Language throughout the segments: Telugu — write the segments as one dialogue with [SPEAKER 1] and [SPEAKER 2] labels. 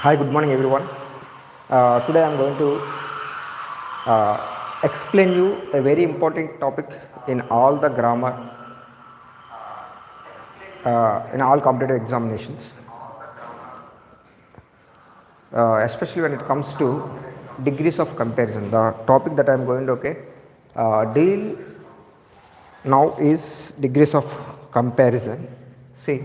[SPEAKER 1] Hi, good morning everyone. Today I am going to explain you a very important topic in all the grammar, in all competitive examinations, especially when it comes to degrees of comparison. The topic that I am going to deal now is degrees of comparison. See,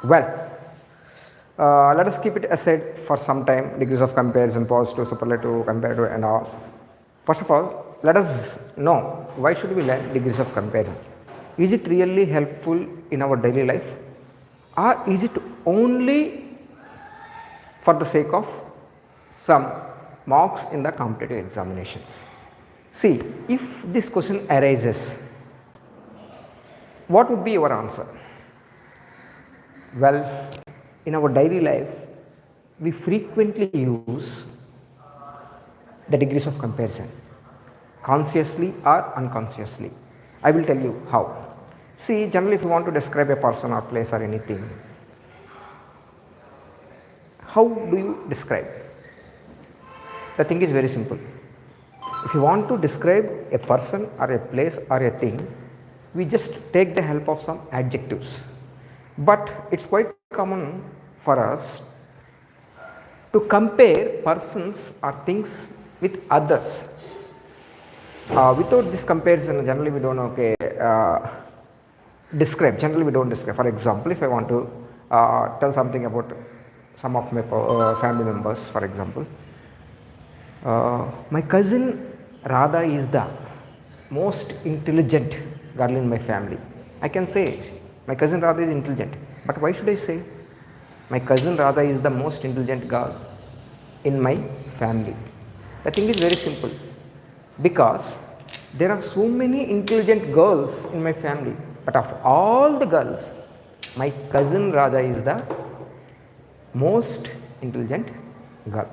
[SPEAKER 1] well, let us keep it aside for some time. Degrees of comparison, positive, superlative, comparative, and all. First of all, let us know why should we learn degrees of comparison. Is it really helpful in our daily life, or is it only for the sake of some marks in the competitive examinations? See, if this question arises, what would be your answer? Well, in our daily life, we frequently use the degrees of comparison, consciously or unconsciously. I will tell you how. See, generally, if you want to describe a person or place or anything, how do you describe? The thing is very simple. If you want to describe a person or a place or a thing, we just take the help of some adjectives. But it's quite common for us to compare persons or things with others. Without this comparison, generally we don't describe. Generally we don't describe. For example, if I want to tell something about some of my family members, for example, my cousin Radha is the most intelligent girl in my family. I can say my cousin Radha is intelligent, but why should I say my cousin Radha is the most intelligent girl in my family? The thing is very simple, because there are so many intelligent girls in my family, but of all the girls, my cousin Radha is the most intelligent girl.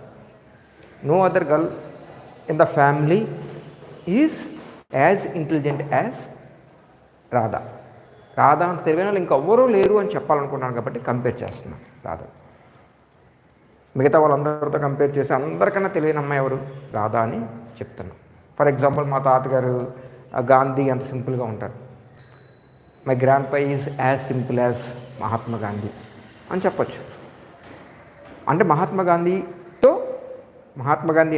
[SPEAKER 1] No other girl in the family is as intelligent as Radha. Radha అంత తెలివైన వాళ్ళు ఇంకెవ్వరూ లేరు అని చెప్పాలనుకున్నాను కాబట్టి కంపేర్ చేస్తున్నాను రాధా. మిగతా వాళ్ళందరితో కంపేర్ చేసి అందరికన్నా తెలివైన అమ్మాయి ఎవరు? రాధా అని చెప్తున్నాను. ఫర్ ఎగ్జాంపుల్, మా తాతగారు గాంధీ అంత సింపుల్గా ఉంటారు. My grandpa is as simple as Mahatma Gandhi అని చెప్పచ్చు. అంటే మహాత్మా గాంధీ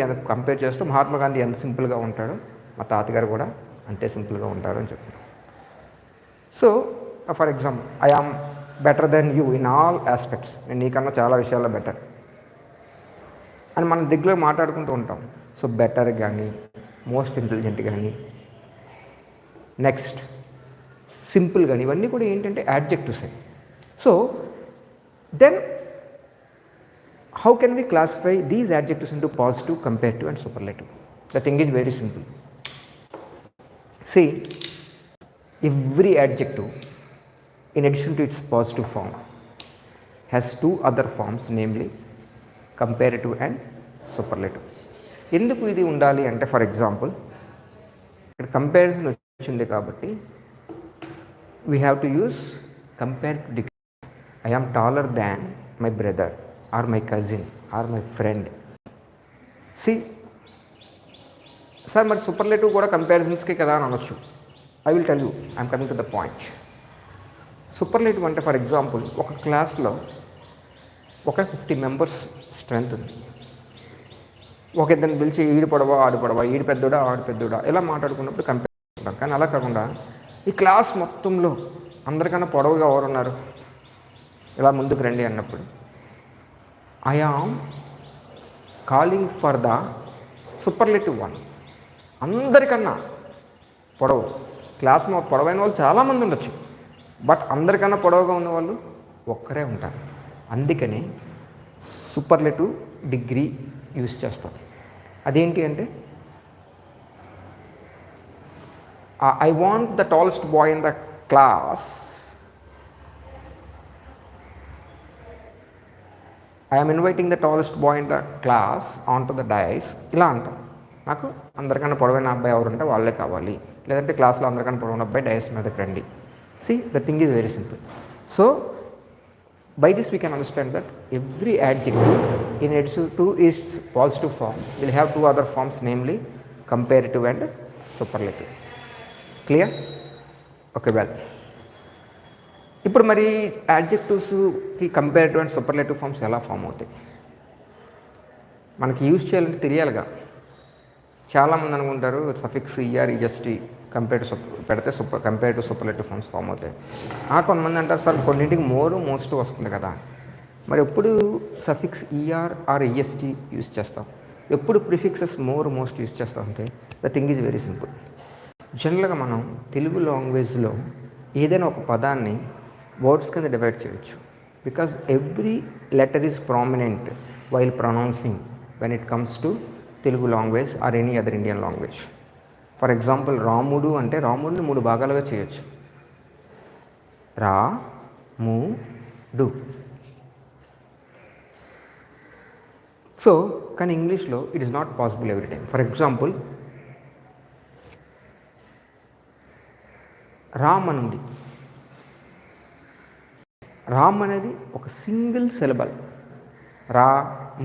[SPEAKER 1] ఎంత కంపేర్ చేస్తూ మహాత్మా గాంధీ ఎంత సింపుల్గా ఉంటాడో మా తాతగారు కూడా అంతే సింపుల్గా ఉంటారు అని చెప్తున్నారు. So for example, I am better then you in all aspects. నేను నీకన్నా చాలా విషయాల్లో బెటర్ అని మనం రెగ్యులర్ మాట్లాడుకుంటూ ఉంటాం. సో బెటర్ కానీ, మోస్ట్ ఇంటెలిజెంట్ కానీ, నెక్స్ట్ సింపుల్ కానీ, ఇవన్నీ కూడా ఏంటంటే adjectives. So then how can we classify these adjectives into positive, comparative and superlative? The thing is very simple. See, every adjective, in addition to its positive form, has two other forms, namely comparative and superlative. ఎందుకు ఇది ఉండాలి అంటే, ఫర్ ఎగ్జాంపుల్, ఇక్కడ కంపారిజన్ వచ్చింది కాబట్టి we have to use comparative degree. I am taller than my brother or my cousin or my friend. See, sir మరి సూపర్లేటివ్ కూడా కంపారిజన్స్కి కదా అని అనొచ్చు. I will tell you, I'm coming to the point. Superlative అంటే, ఫర్ ఎగ్జాంపుల్, ఒక క్లాస్లో ఒక 50 మెంబర్స్ స్ట్రెంత్ ఉంది. ఒక ఇద్దరిని పిలిచి ఈడు పొడవా ఆడు పొడవా, ఈడు పెద్దోడా ఆడు పెద్దోడా ఇలా మాట్లాడుకున్నప్పుడు కంపేర్ చేసుకుంటాం. కానీ అలా కాకుండా ఈ క్లాస్ మొత్తంలో అందరికన్నా పొడవుగా ఎవరున్నారు, ఇలా ముందుకు రండి అన్నప్పుడు I am calling for the superlative one. అందరికన్నా పొడవు, క్లాస్లో పొడవైన వాళ్ళు చాలామంది ఉండొచ్చు, బట్ అందరికన్నా పొడవుగా ఉన్నవాళ్ళు ఒక్కరే ఉంటారు. అందుకని సూపర్లేటివ్ డిగ్రీ యూజ్ చేస్తాం. అదేంటి అంటే, I want the tallest boy in the class I'm inviting the tallest boy in the class on to the dais, ఇలా అంటాం. నాకు అందరికన్నా పొడవైన అబ్బాయి ఎవరుంటే వాళ్ళే కావాలి, లేదంటే క్లాస్లో అందరికన్నా పొడవైన అబ్బాయి డైస్ మీదకి రండి. See the thing is very simple. So by this we can understand that every adjective in addition to its positive form will have two other forms, namely comparative and superlative. Clear? Okay, well, ఇప్పుడు మరి యాడ్జెక్టివ్స్కి కంపారిటివ్ అండ్ సూపర్లేటివ్ ఫామ్స్ ఎలా ఫామ్ అవుతాయి మనకి యూజ్ చేయాలంటే తెలియాలిగా. చాలామంది అనుకుంటారు సఫిక్స్ ఈఆర్ ఈఎస్టీ పెడితే compare to superlative forms form అవుతాయి. కొంతమంది అంటారు సార్ కొన్నింటికి మోస్ట్ వస్తుంది కదా, మరి ఎప్పుడు suffix ER or EST use చేస్తాం, ఎప్పుడు ప్రిఫిక్సెస్ మోస్ట్ యూజ్ చేస్తాం అంటే the thing is very simple. జనరల్గా మనం తెలుగు లాంగ్వేజ్లో ఏదైనా ఒక పదాన్ని వర్డ్స్ కింద డివైడ్ చేయొచ్చు, because every letter is prominent while pronouncing when it comes to Telugu language or any other Indian language. For example రాముడు అంటే రాముడిని 3 భాగాలుగా చేయొచ్చు, రా ము డు. సో కానీ ఇంగ్లీష్లో it is not possible every time. For example Ram అని ఉంది, రామ్ అనేది ఒక సింగిల్ సిలబల్, రా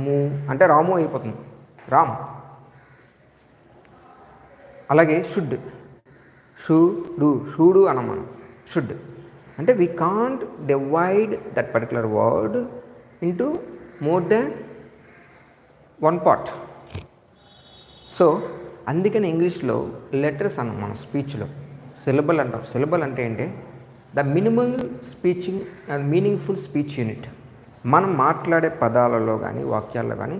[SPEAKER 1] ము అంటే రాము అయిపోతుంది, రామ్. అలాగే షుడ్, షూడు అనం మనం, షుడ్ అంటే we can't divide that particular word into more than one part. So అందుకని ఇంగ్లీష్లో లెటర్స్ అన్నాం మనం స్పీచ్లో సిలబల్ అంటాం. సిలబల్ అంటే ఏంటి? The minimal speeching and meaningful speech unit. మనం మాట్లాడే పదాలలో కానీ వాక్యాల్లో కానీ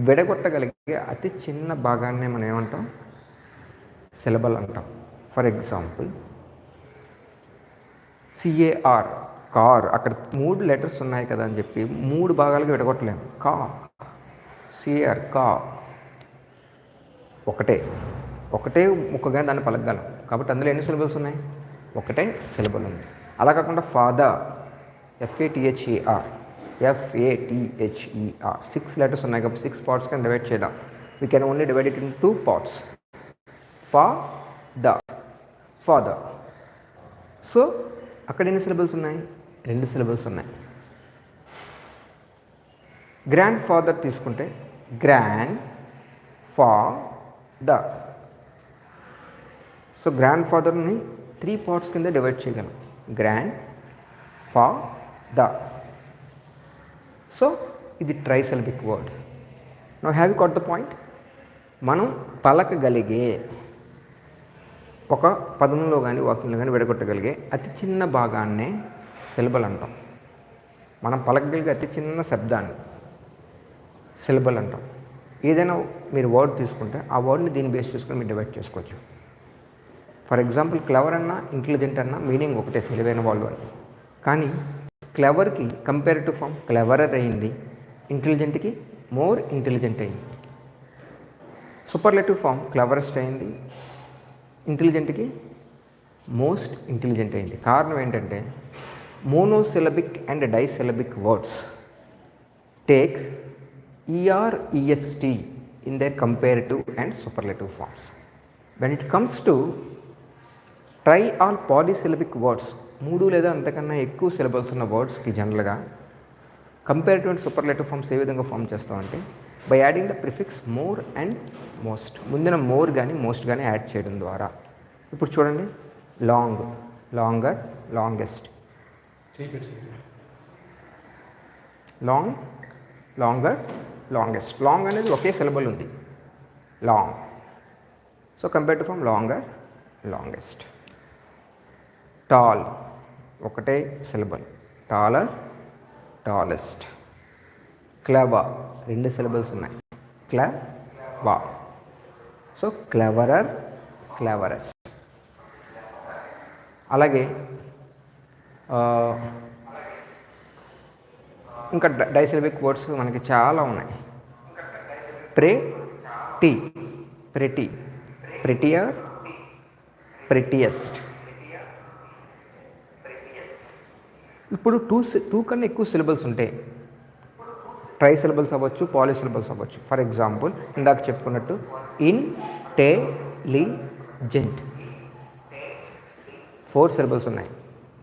[SPEAKER 1] విడగొట్టగలిగే అతి చిన్న భాగాన్నే మనం ఏమంటాం? సిలబల్ అంటాం. ఫర్ ఎగ్జాంపుల్ సిఏఆర్, కార్, అక్కడ 3 లెటర్స్ ఉన్నాయి కదా అని చెప్పి 3 భాగాలుగా విడగొట్టలేము. కా, సిఏఆర్, కా ఒకటే ముక్కగా దాన్ని పలకగలం. కాబట్టి అందులో ఎన్ని సిలబల్స్ ఉన్నాయి? ఒకటే సిలబల్ ఉంది. అలా కాకుండా ఫాదర్, FATHER, 6 లెటర్స్ ఉన్నాయి కాబట్టి 6 పార్ట్స్ కింద డివైడ్ చేయడం. We can only divide it in 2 parts, father. So అక్కడ ఎన్ని సిలబల్స్ ఉన్నాయి? 2 సిలబల్స్ ఉన్నాయి. గ్రాండ్ ఫాదర్ తీసుకుంటే గ్రాండ్ ఫాదర్. సో గ్రాండ్ ఫాదర్ని 3 పార్ట్స్ కింద డివైడ్ చేయగలం, గ్రాండ్ ఫాదర్. సో ఇది trisyllabic word. Now have you got the point? మనం పలకగలిగే ఒక పదంలో కానీ వాక్యంలో కానీ విడగొట్టగలిగే అతి చిన్న భాగాన్నే సిలబల్ అంటాం. మనం పలకగలిగే అతి చిన్న శబ్దాన్ని సిలబల్ అంటాం. ఏదైనా మీరు వర్డ్ తీసుకుంటే ఆ వర్డ్ని దీన్ని బేస్ చేసుకొని మీరు డివైడ్ చేసుకోవచ్చు. ఫర్ ఎగ్జాంపుల్ క్లవర్ అన్నా ఇంటెలిజెంట్ అన్నా మీనింగ్ ఒకటే, తెలివైన వాళ్ళు అని. కానీ క్లవర్కి కంపారిటివ్ ఫామ్ క్లెవరర్ అయింది, ఇంటెలిజెంట్కి మోర్ ఇంటెలిజెంట్ అయింది. సూపర్లేటివ్ ఫామ్ క్లవరెస్ట్ అయింది, ఇంటెలిజెంట్కి మోస్ట్ ఇంటెలిజెంట్ అయింది. కారణం ఏంటంటే monosyllabic and disyllabic words take ER, EST in their comparative and superlative forms. When it comes to try all polysyllabic words, 3 లేదా అంతకన్నా ఎక్కువ సిలబల్స్ ఉన్న వర్డ్స్కి జనరల్గా కంపారిటివ్ అండ్ సూపర్లేటివ్ ఫామ్స్ ఏ విధంగా ఫామ్ చేస్తామంటే by adding the prefix more and most. ముందున మోర్ కానీ మోస్ట్ కానీ యాడ్ చేయడం ద్వారా. ఇప్పుడు చూడండి, long, longer, longest. Long, longer, longest. Long అనేది ఒకే సిలబల్ ఉంది, long. So compared from longer, longest. Tall, ఒకటే syllable, taller, tallest. Clever, 2 syllables ఉన్నాయి, క్లెవా. So cleverer, క్లెవరెస్ట్. అలాగే ఇంకా డైసిలబిక్ వర్డ్స్ మనకి చాలా ఉన్నాయి. Pretty, pretty, prettier, prettiest. ఇప్పుడు 2 కన్నా ఎక్కువ సిలబల్స్ ఉంటే ట్రై సిలబుల్స్ అవ్వచ్చు, పాలీసిలబుల్స్ అవ్వచ్చు. ఫర్ ఎగ్జాంపుల్ ఇందాక చెప్పుకున్నట్టు ఇంటెలిజెంట్ 4 సిలబుల్స్ ఉన్నాయి.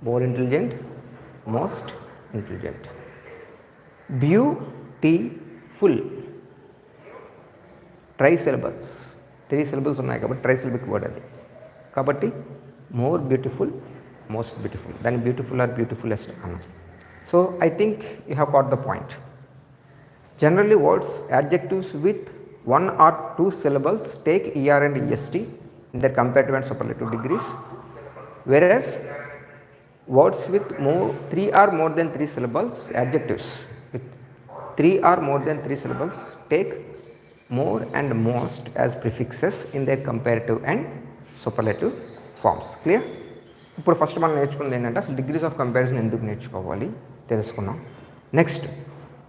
[SPEAKER 1] More intelligent, most intelligent. Beautiful try syllables 3 syllables ఉన్నాయి కాబట్టి ట్రై సిలబిక్ వర్డ్ అది. కాబట్టి మోర్ బ్యూటిఫుల్, మోస్ట్ బ్యూటిఫుల్, దాన్ని బ్యూటిఫుల్ ఆర్ బ్యూటిఫుల్లెస్ట్ అన్నాం. So I think you have got the point. Generally, words, adjectives with 1 or 2 syllables take ER and EST in their comparative and superlative degrees, whereas words with 3 or more than 3 syllables, adjectives with 3 or more than 3 syllables take more and most as prefixes in their comparative and superlative forms. Clear? ఇప్పుడు ఫస్ట్ మనం నేర్చుకున్నది ఏంటంటే అసలు డిగ్రీస్ ఆఫ్ కంపారిజన్ ఎందుకు నేర్చుకోవాలి తెలుసుకున్నాం. నెక్స్ట్,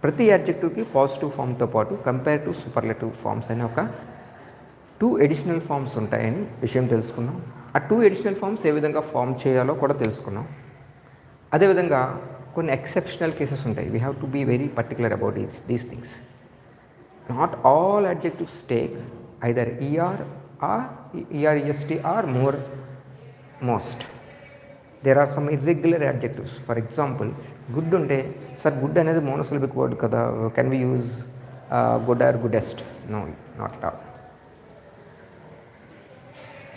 [SPEAKER 1] ప్రతి యాడ్జెక్టివ్కి పాజిటివ్ ఫామ్తో పాటు కంపేరిటివ్ సూపర్లేటివ్ ఫామ్స్ అనే ఒక 2 అడిషనల్ ఫామ్స్ ఉంటాయని విషయం తెలుసుకున్నాం. ఆ 2 అడిషనల్ ఫామ్స్ ఏ విధంగా ఫామ్ చేయాలో కూడా తెలుసుకున్నాం. అదేవిధంగా కొన్ని ఎక్సెప్షనల్ కేసెస్ ఉంటాయి. We have to be very particular about these things. Not all adjectives take either ER or ER-EST or more, most. There are some irregular adjectives. For example, good unte, sir, good అనేది monosyllabic word kada, can we use good or goodest? No, not at all.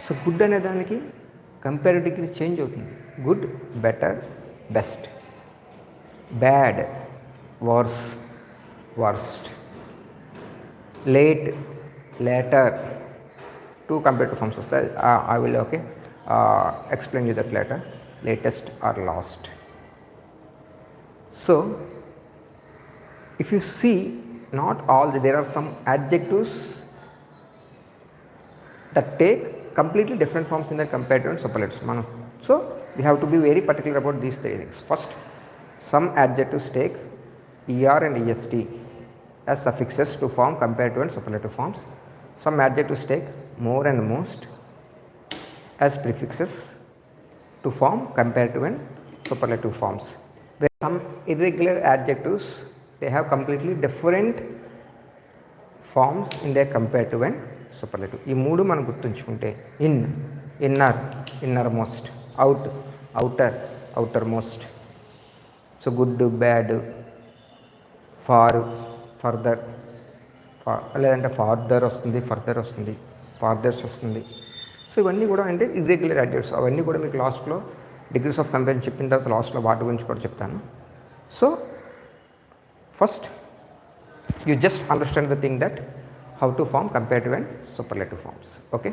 [SPEAKER 1] So good అనే దానికి కంపారిటివ్ డిగ్రీ చేంజ్ అవుతుంది. Good, better, best. Bad, worse, worst. Late, later. 2 comparative forms వస్తాయి. I will explain you that later. Latest or last. So if you see, not all, there are some adjectives that take completely different forms in their comparative and superlatives. So we have to be very particular about these 3 things. First, some adjectives take ER and EST as suffixes to form comparative and superlative forms. Some adjectives take more and most as prefixes to form comparative and superlative forms. Where some irregular adjectives, they have completely different forms in their comparative and superlative. ఈ 3 మనం గుర్తుంచుకుంటే in, inner, innermost. Out, outer, outermost. So good, bad, far, further, లేదంటే ఫార్దర్ వస్తుంది, ఫర్దర్ వస్తుంది, ఫార్దర్స్ వస్తుంది. సో ఇవన్నీ కూడా అంటే ఇర్రెగ్యులర్ యాడ్జెక్టివ్స్. అవన్నీ కూడా మీకు లాస్ట్లో డిగ్రీస్ ఆఫ్ కంపారిజన్ చెప్పిన తర్వాత లాస్ట్లో వాటి గురించి కూడా చెప్తాను. So first you just understand the thing that how to form comparative and superlative forms. Okay,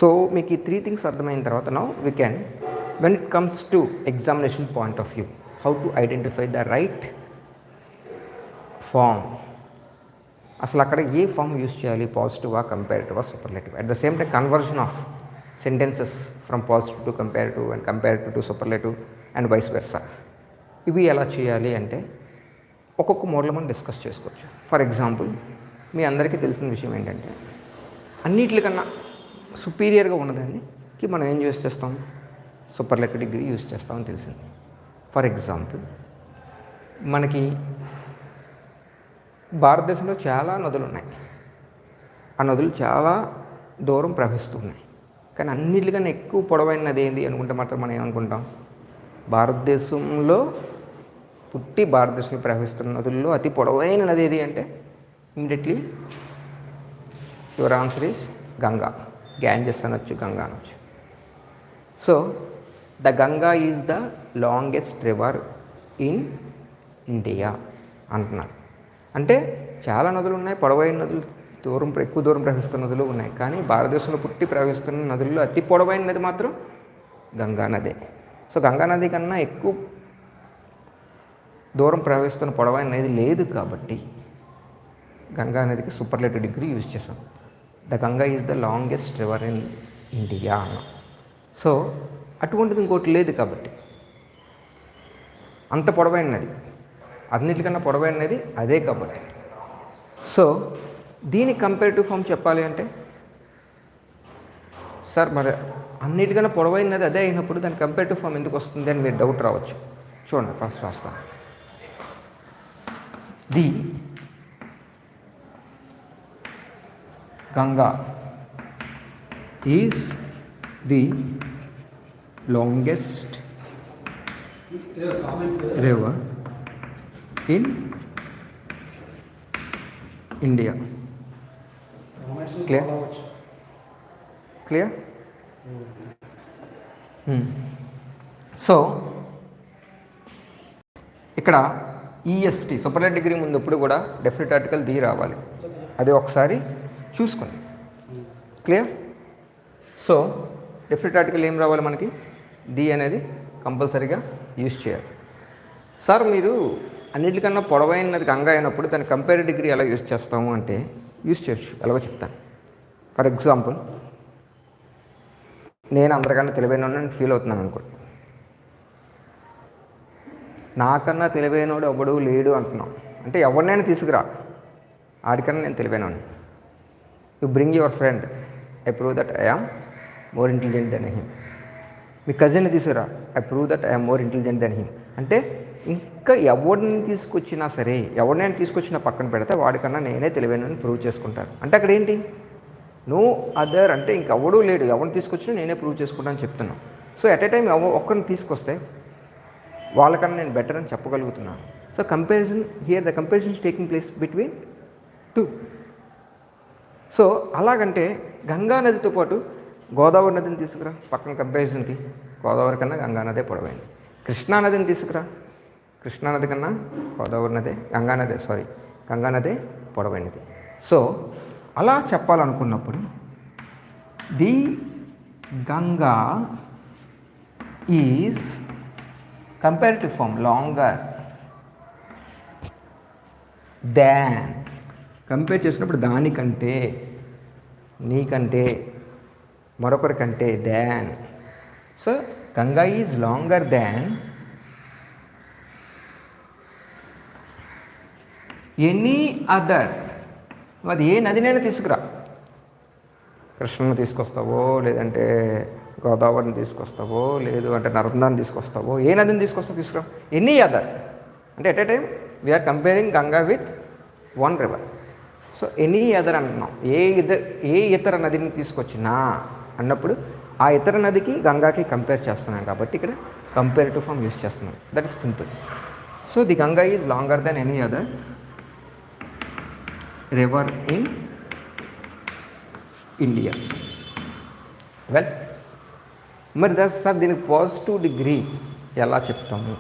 [SPEAKER 1] so మీకు ఈ 3 థింగ్స్ అర్థమైన తర్వాత now we can, when it comes to examination point of view, how to identify the right form. అసలు అక్కడ ఏ ఫామ్ యూస్ చేయాలి, పాజిటివా, కంపారిటివా, superlative. At the same time conversion of sentences from positive to comparative and comparative to superlative and vice versa. ఇవి ఎలా చేయాలి అంటే ఒక్కొక్క మోడల్ మనం డిస్కస్ చేసుకోవచ్చు. ఫర్ ఎగ్జాంపుల్, మీ అందరికీ తెలిసిన విషయం ఏంటంటే అన్నిటికన్నా సుపీరియర్గా ఉన్నదానికి మనం ఏం యూస్ చేస్తాం, సూపర్లేటివ్ డిగ్రీ యూస్ చేస్తామని తెలిసింది. ఫర్ ఎగ్జాంపుల్, మనకి భారతదేశంలో చాలా నదులు ఉన్నాయి. ఆ నదులు చాలా దూరం ప్రవహిస్తున్నాయి. కానీ అన్నిటికన్నా ఎక్కువ పొడవైన నది ఏంది అనుకుంటే మాత్రం మనం ఏమనుకుంటాం, భారతదేశంలో పుట్టి భారతదేశంలో ప్రవహిస్తున్న నదుల్లో అతి పొడవైన నది ఏది అంటే immediately your answer is Ganga. Ganges అనొచ్చు, గంగా అనొచ్చు. So the Ganga is the longest river in India అంటున్నారు. అంటే చాలా నదులు ఉన్నాయి, పొడవైన నదులు, ఎక్కువ దూరం ప్రవహిస్తున్న నదులు ఉన్నాయి. కానీ భారతదేశంలో పుట్టి ప్రవహిస్తున్న నదుల్లో అతి పొడవైన నది మాత్రం గంగా నదే. సో గంగా నది కన్నా ఎక్కువ దూరం ప్రవహిస్తున్న పొడవైన నది లేదు కాబట్టి గంగా నదికి సూపర్లేటివ్ డిగ్రీ యూజ్ చేసాం. The Ganga is the longest river in India అన్నాం. సో అటువంటిది ఇంకోటి లేదు కాబట్టి అంత పొడవైన నది, అన్నిటికన్నా పొడవైన నది అదే కాబట్టి. సో దీని కంపారిటివ్ ఫామ్ చెప్పాలి అంటే, సార్ మరి అన్నిటికన్నా పొడవైన నది అదే అయినప్పుడు దాని కంపారిటివ్ ఫామ్ ఎందుకు వస్తుంది అని మీరు డౌట్ రావచ్చు. చూడండి, ఫస్ట్ రాస్తాను. The Ganga is the longest river in India. Clear? So ఇక్కడ ఈఎస్టీ సూపర్లెట్ డిగ్రీ ముందు ఎప్పుడు కూడా డెఫినెట్ ఆర్టికల్ ది రావాలి. అది ఒకసారి చూసుకోండి. క్లియర్? సో డెఫినెట్ ఆర్టికల్ ఏం రావాలి మనకి? ది అనేది కంపల్సరీగా యూజ్ చేయాలి. సార్ మీరు అన్నిటికన్నా పొడవైనది గంగా అయినప్పుడు దాని కంపేర్ డిగ్రీ ఎలా యూజ్ చేస్తాము అంటే యూజ్ చేయొచ్చు. ఎలాగో చెప్తాను. ఫర్ ఎగ్జాంపుల్, నేను అందరికన్నా తెలివైన ఫీల్ అవుతున్నాను అనుకోండి. నాకన్నా తెలివైనోడు ఎవడు లేడు అంటున్నాం అంటే ఎవరినైనా తీసుకురా, ఆడికన్నా నేను తెలివైనవాడిని. You bring your friend, I prove that I am more intelligent than him. మీ కజిన్ని తీసుకురా, I prove that I'm more intelligent than him. అంటే ఇంకా ఎవరిని తీసుకొచ్చినా సరే, ఎవరినైనా తీసుకొచ్చినా పక్కన పెడితే వాడికన్నా నేనే తెలివైనని ప్రూవ్ చేసుకుంటాను. అంటే అక్కడ ఏంటి? నో అదర్ అంటే ఇంకెవడూ లేడు, ఎవరిని తీసుకొచ్చినా నేనే ప్రూవ్ చేసుకుంటాను అని చెప్తున్నాను. సో ఎట్ ఏ టైం ఒక్కరిని తీసుకొస్తే వాళ్ళకన్నా నేను బెటర్ అని చెప్పగలుగుతున్నాను. So comparison here, the comparison is taking place between two. So అలాగంటే గంగా నదితో పాటు గోదావరి నదిని తీసుకురా పక్కన కంపారిజన్కి. గోదావరి కన్నా గంగా నదే పొడవైంది. కృష్ణా నదిని తీసుకురా, కృష్ణా నది కన్నా గోదావరి నదే గంగా నదే పొడవైనది. సో అలా చెప్పాలనుకున్నప్పుడు the Ganga is comparative form longer than. Compare చేసినప్పుడు దానికంటే, నీకంటే, మరొకరికంటే, than. So Ganga is longer than any other. అది ఏ నదినైనా తీసుకురా, కృష్ణను తీసుకొస్తావో, లేదంటే గోదావరిని తీసుకొస్తావో, లేదు అంటే నర్మదాని తీసుకొస్తావో, ఏ నదిని తీసుకురా, ఎనీ అదర్. అంటే at a time we're comparing Ganga with one river. So any other అంటున్నాం. ఏ ఇతర నదిని తీసుకొచ్చినా అన్నప్పుడు ఆ ఇతర నదికి గంగాకి కంపేర్ చేస్తున్నాం కాబట్టి ఇక్కడ కంపేరిటివ్ ఫామ్ యూజ్ చేస్తున్నాం. That is simple. So the Ganga is longer then any other river in India. Well, మరి సార్ దీనికి పాజిటివ్ డిగ్రీ ఎలా చెప్తాము?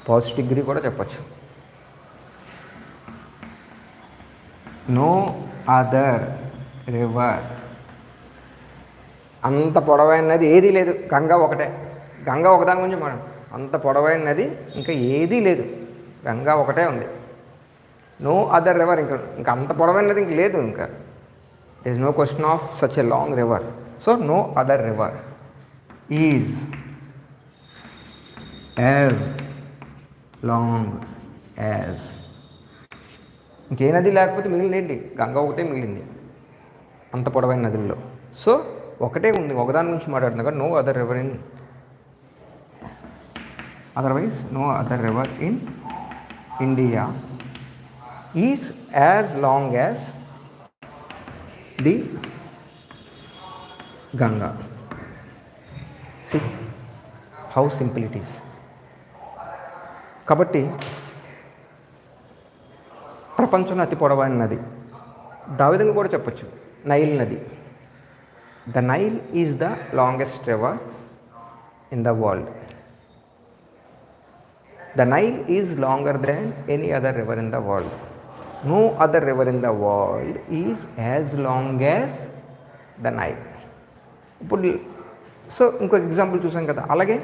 [SPEAKER 1] పాజిటివ్ డిగ్రీ కూడా చెప్పచ్చు. No other river. అంత పొడవైన నది ఏదీ లేదు, గంగా ఒకటే. గంగా ఒకదాని గురించి మనం, అంత పొడవైన నది ఇంకా ఏదీ లేదు, గంగా ఒకటే ఉంది. నో అదర్ రివర్, ఇంకా అంత పొడవైన నది ఇంక లేదు. ఇంకా there is no question of such a long river. So no other river is as long as. ఇంకే నది లేకపోతే మిగిలిందేంటి? గంగా ఒకటే మిగిలింది అంత పొడవైన నదుల్లో. సో ఒకటే ఉంది, ఒకదాని గురించి మాట్లాడుతున్నా కదా. No other river in, otherwise no other river in India is as long as the Ganga. See how simple it is. కాబట్టి ప్రపంచంలో అతి పొడవైన నది దా విధంగా కూడా చెప్పచ్చు, నైల్ నది. The Nile is the longest river in the world. The Nile is longer than any other river in the world. No other river in the world is as long as the Nile. ఇప్పుడు సో ఇంకో ఎగ్జాంపుల్ చూసాం కదా, అలాగే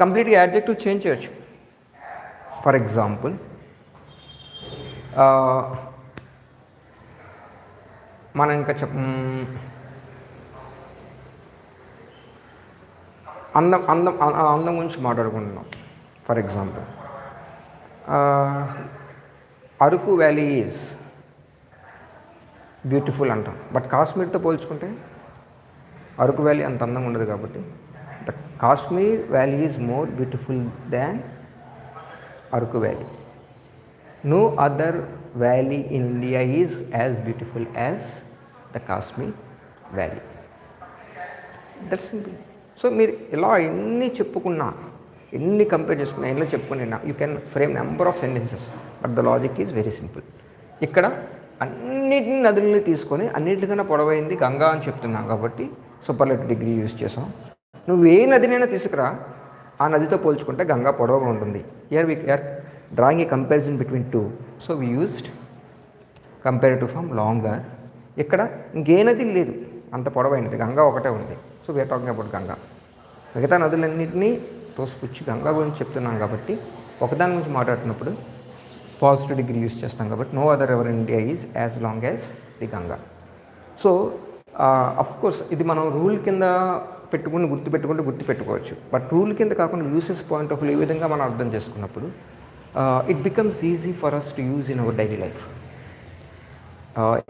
[SPEAKER 1] కంప్లీట్గా యాడ్జెక్టివ్ చేంజ్ చేయొచ్చు. ఫర్ ఎగ్జాంపుల్, మనం ఇంకా అందం గురించి మాట్లాడుకుంటున్నాం. For example, Araku valley is beautiful అంటాం. బట్ కాశ్మీర్తో పోల్చుకుంటే అరకు వ్యాలీ అంత అందంగా ఉండదు. కాబట్టి the Kashmir valley is more beautiful than Araku valley. No other valley in India is as beautiful as the Kashmir valley. That's simple. So మీరు ఇలా ఎన్ని చెప్పుకున్నా, ఎన్ని కంపేర్ చేసుకున్నా, ఎన్నో చెప్పుకున్నా, you can prime number of sentences, but the logic is very simple. ఇక్కడ అన్నిటిని నదులని తీసుకొని అన్నిటికన్నా పొడవైంది గంగా అని చెప్తున్నాం కాబట్టి సూపర్లేటివ్ డిగ్రీ యూజ్ చేసాం. నువ్వు ఏ నదినైనా తీసుకురా, ఆ నదితో పోల్చుకుంటే గంగా పొడవుగా ఉంటుంది. Here we are drawing a comparison between two. So we used comparative form longer. ఇక్కడ ఇంకే నది లేదు అంత పొడవైనది, గంగా ఒకటే ఉంది. So we're talking about Ganga. మిగతా నదులన్నింటినీ తోసుకొచ్చి గంగా గురించి చెప్తున్నాం కాబట్టి ఒకదాని గురించి మాట్లాడుతున్నప్పుడు పాజిటివ్ డిగ్రీ యూజ్ చేస్తాం కాబట్టి no other ever in India is as long as the Ganga. So course ఇది మనం రూల్ కింద గుర్తుపెట్టుకోవచ్చు. బట్ రూల్ కింద కాకుండా యూసెస్ పాయింట్ ఆఫ్ వ్యూ ఈ విధంగా మనం అర్థం చేసుకున్నప్పుడు it becomes easy for us to use in our daily life.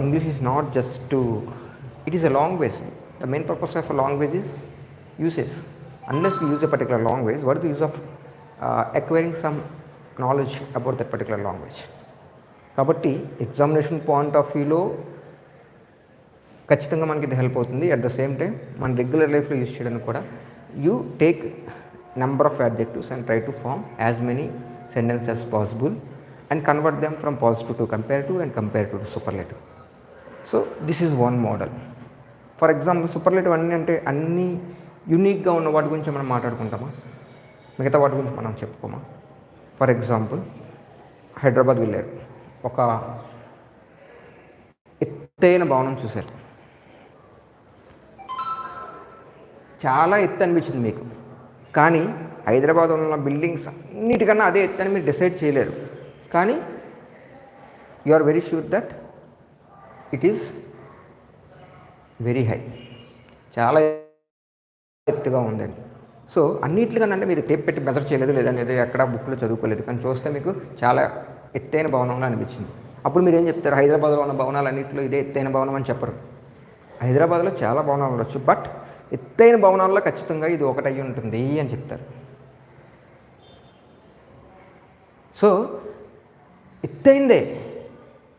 [SPEAKER 1] English is not just to, it is a language. The main purpose of a language is uses. Unless we use a particular language, what is the use of acquiring some knowledge about that particular language? కాబట్టి ఎగ్జామినేషన్ పాయింట్ ఆఫ్ వ్యూలో ఖచ్చితంగా మనకి ఇది హెల్ప్ అవుతుంది. అట్ ద సేమ్ టైం మన రెగ్యులర్ లైఫ్లో యూజ్ చేయడానికి కూడా you take number of adjectives and try to form as many sentences as possible and convert them from positive to comparative and comparative to superlative. So this is one model. For example, superlative అంటే అన్ని యూనిక్గా ఉన్న వాటి గురించి మనం మాట్లాడుకుంటామా, మిగతా వాటి గురించి మనం చెప్పుకోమా? ఫర్ ఎగ్జాంపుల్, హైదరాబాద్ వెళ్ళారు, ఒక ఎత్తైన భవనం చూశారు, చాలా ఎత్తు అనిపించింది మీకు. కానీ హైదరాబాద్ ఉన్న బిల్డింగ్స్ అన్నిటికన్నా అదే ఎత్తు అని మీరు డిసైడ్ చేయలేరు. కానీ you are very sure that it is very high, చాలా ఎత్తుగా ఉందని. సో అన్నింటికన్నా మీరు టేప్ పెట్టి మెజర్ చేయలేదు, లేదంటే ఎక్కడ బుక్లో చదువుకోలేదు, కానీ చూస్తే మీకు చాలా ఎత్తైన భవనంలో అనిపించింది. అప్పుడు మీరు ఏం చెప్తారు? హైదరాబాద్లో ఉన్న భవనాలు అన్నింటిలో ఇదే ఎత్తైన భవనం అని చెప్పరు. హైదరాబాద్లో చాలా భవనాలు ఉండొచ్చు, బట్ ఎత్తైన భవనాల్లో ఖచ్చితంగా ఇది ఒకటి అయ్యి ఉంటుంది అని చెప్తారు. సో ఎత్తైందే,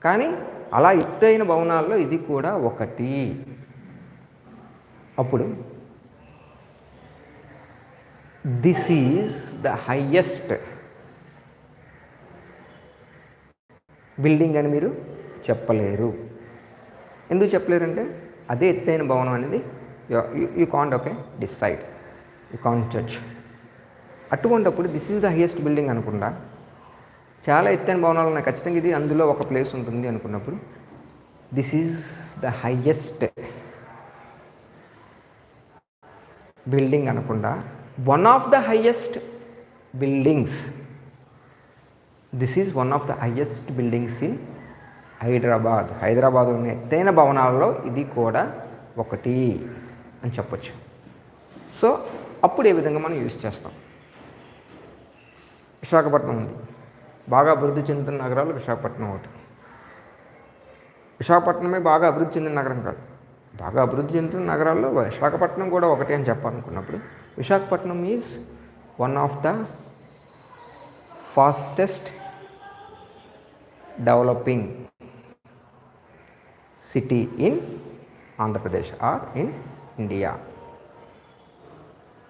[SPEAKER 1] కానీ అలా ఎత్తైన భవనాల్లో ఇది కూడా ఒకటి. అప్పుడు this is the highest building అని మీరు చెప్పలేరు. ఎందుకు చెప్పలేరంటే అదే ఎత్తైన భవనం అనేది you can't decide, you can't judge. అటువంటిప్పుడు this is the highest building అనుకుండా చాలా ఎత్తైన భవనాలు ఉన్నాయి, ఖచ్చితంగా ఇది అందులో ఒక ప్లేస్ ఉంటుంది అనుకున్నప్పుడు this is the highest building అనకుండా one of the highest buildings, this is one of the highest buildings in Hyderabad. Hyderabad ఉన్న ఎత్తైన భవనాల్లో ఇది కూడా ఒకటి అని చెప్పొచ్చు. సో అప్పుడు ఏ విధంగా మనం యూజ్ చేస్తాం? విశాఖపట్నం ఉంది, బాగా అభివృద్ధి చెందుతున్న నగరాలు విశాఖపట్నం ఒకటి. విశాఖపట్నమే బాగా అభివృద్ధి చెందిన నగరం కాదు, బాగా అభివృద్ధి చెందుతున్న నగరాల్లో విశాఖపట్నం కూడా ఒకటి అని చెప్పాలనుకున్నప్పుడు Visakhapatnam is one of the fastest developing city in Andhra Pradesh or in India.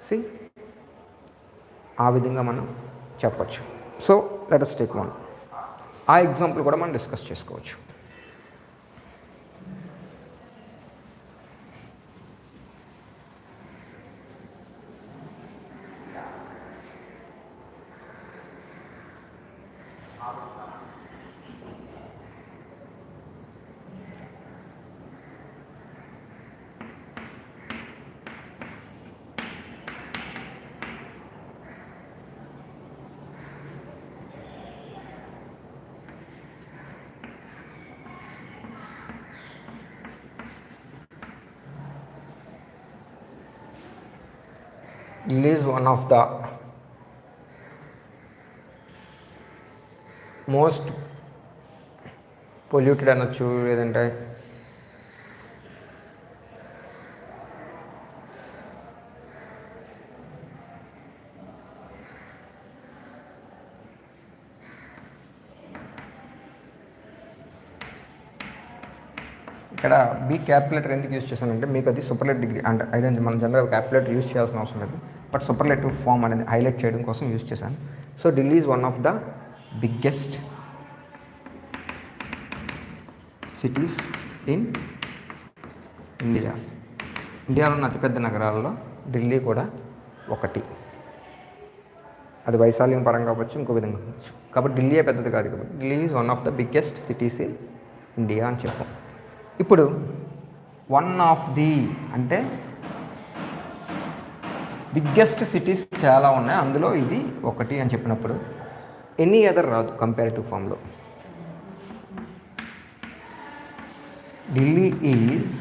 [SPEAKER 1] సి ఆ విధంగా మనం చెప్పచ్చు. So let us take one. ఆ ఎగ్జాంపుల్ కూడా మనం డిస్కస్ చేసుకోవచ్చు. Delhi is one of the most polluted అనొచ్చు, లేదంటే ఇక్కడ బీ క్యాపిలేటర్ ఎందుకు యూజ్ చేశానంటే మీకు అది సూపర్లేటివ్ డిగ్రీ అంటే ఐడెంటి మనం జనరల్ క్యాపిలేటర్ యూజ్ చేయాల్సిన అవసరం లేదు, బట్ సూపర్లేటివ్ ఫామ్ అనేది హైలైట్ చేయడం కోసం యూజ్ చేశాను. So Delhi is one of the biggest cities in India. ఇండియాలో ఉన్న అతిపెద్ద నగరాల్లో ఢిల్లీ కూడా ఒకటి. అది వైశాల్యం పరంగా కావచ్చు, ఇంకో విధంగా కావచ్చు. కాబట్టి ఢిల్లీయే పెద్దది కాదు, కాబట్టి Delhi is one of the biggest cities in India అని చెప్పాం. ఇప్పుడు వన్ ఆఫ్ ది అంటే బిగ్గెస్ట్ సిటీస్ చాలా ఉన్నాయి, అందులో ఇది ఒకటి అని చెప్పినప్పుడు ఎనీ అదర్ రాదు కంపారిటివ్ ఫామ్లో. Delhi is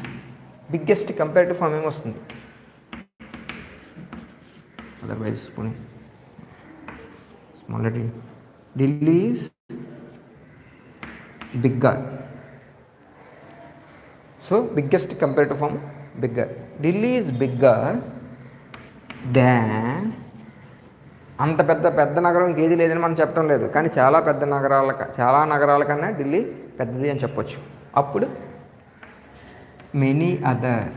[SPEAKER 1] biggest comparative form ఏమొస్తుంది? అదర్వైజ్ పోనీ small letter Delhi is bigger. So biggest comparative form bigger. Delhi is bigger than, అంత పెద్ద నగరం ఇంకేది లేదని మనం చెప్పడం లేదు, కానీ చాలా నగరాల కన్నా ఢిల్లీ పెద్దది అని చెప్పొచ్చు. అప్పుడు మెనీ అదర్,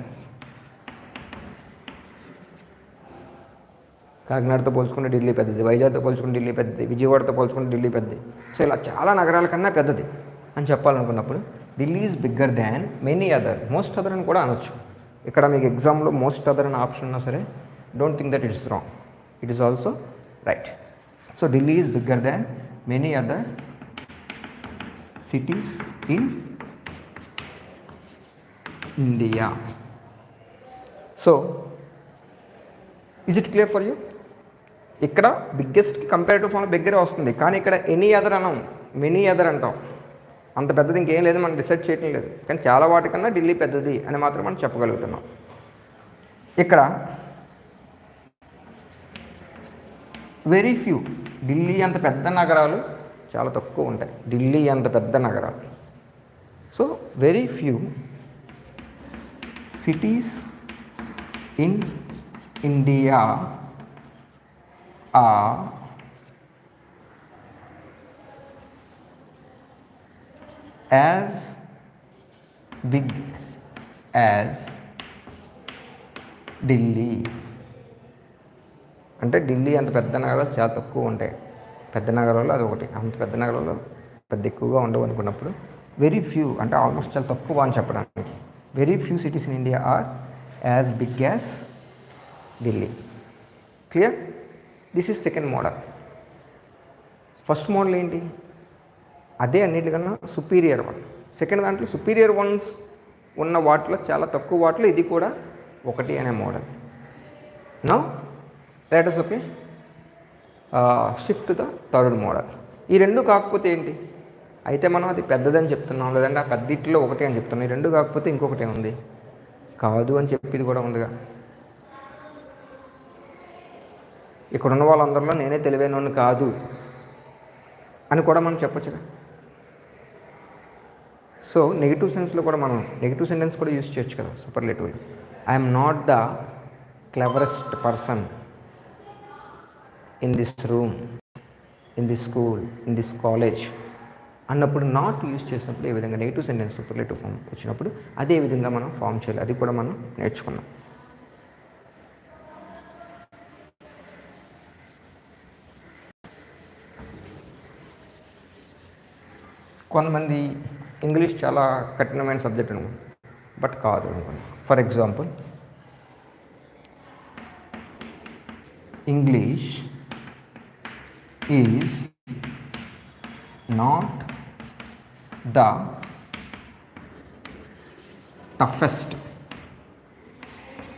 [SPEAKER 1] కాకినాడతో పోల్చుకుంటే ఢిల్లీ పెద్దది, వైజాగ్తో పోల్చుకుంటే ఢిల్లీ పెద్దది, విజయవాడతో పోల్చుకుంటే ఢిల్లీ పెద్దది. సో ఇలా చాలా నగరాల కన్నా పెద్దది అని చెప్పాలనుకున్నప్పుడు Delhi is bigger than many other. Most other అని కూడా అనొచ్చు. ఇక్కడ మీకు ఎగ్జామ్లో మోస్ట్ అదర్ అనే ఆప్షన్ ఉన్నా సరే don't think that it's wrong, it is also right. So Delhi is bigger than many other cities in India. So is it clear for you? ఇక్కడ బిగ్గెస్ట్కి కంపారిటివ్ ఫామ్ బిగ్గరే వస్తుంది, కానీ ఇక్కడ ఎనీ అదర్ అనం, మెనీ అదర్ అంటాం. అంత పెద్దది ఇంకేం లేదు, మనం డిసైడ్ చేయటం లేదు, కానీ చాలా వాటికన్నా ఢిల్లీ పెద్దది అని మాత్రం మనం చెప్పగలుగుతున్నాం. ఇక్కడ వెరీ ఫ్యూ, ఢిల్లీ అంత పెద్ద నగరాలు చాలా తక్కువ ఉంటాయి. ఢిల్లీ అంత పెద్ద నగరాలు. So very few cities in India are as big as Delhi. అంటే ఢిల్లీ అంత పెద్ద నగరాలు చాలా తక్కువ ఉంటాయి, పెద్ద నగరాల్లో అది ఒకటి. అంత పెద్ద నగరాల్లో పెద్ద ఎక్కువగా ఉండవు అనుకున్నప్పుడు వెరీ ఫ్యూ అంటే ఆల్మోస్ట్ చాలా తక్కువ అని చెప్పడానికి. Very few cities in India are as big as Delhi. Clear? This is second model. First model ఏంటి? అదే అన్నిటికన్నా సుపీరియర్ వన్. సెకండ్ దాంట్లో సుపీరియర్ వన్స్ ఉన్న వాటిలో చాలా తక్కువ వాటిలో ఇది కూడా ఒకటి అనే model. Now let us okay shift the third model. ఈ రెండు కాకపోతే ఏంటి? అయితే మనం అది పెద్దదని చెప్తున్నాం, లేదంటే ఆ పెద్దిట్లో ఒకటి అని చెప్తున్నాం. ఈ రెండు కాకపోతే ఇంకొకటి ఉంది, కాదు అని చెప్పేది కూడా ఉందిగా. ఇక్కడున్న వాళ్ళందరిలో నేనే తెలివైనోని కాదు అని కూడా మనం చెప్పొచ్చుగా. సో నెగిటివ్ సెన్స్లో కూడా మనం నెగిటివ్ సెంటెన్స్ కూడా యూజ్ చేయొచ్చు కదా సూపర్లేటివ్లో. I'm not the cleverest person in this room, in this school, in this college అన్నప్పుడు నాట్ యూజ్ చేసినప్పుడు ఏ విధంగా నెగిటివ్ సెంటెన్స్ సూపర్లేటివ్ ఫామ్ వచ్చినప్పుడు అదే విధంగా మనం ఫామ్ చేయాలి. అది కూడా మనం నేర్చుకున్నాం. కొంతమంది ఇంగ్లీష్ చాలా కఠినమైన సబ్జెక్ట్ అనుకోండి, బట్ కాదు అనుకోండి. For example, English is not the toughest.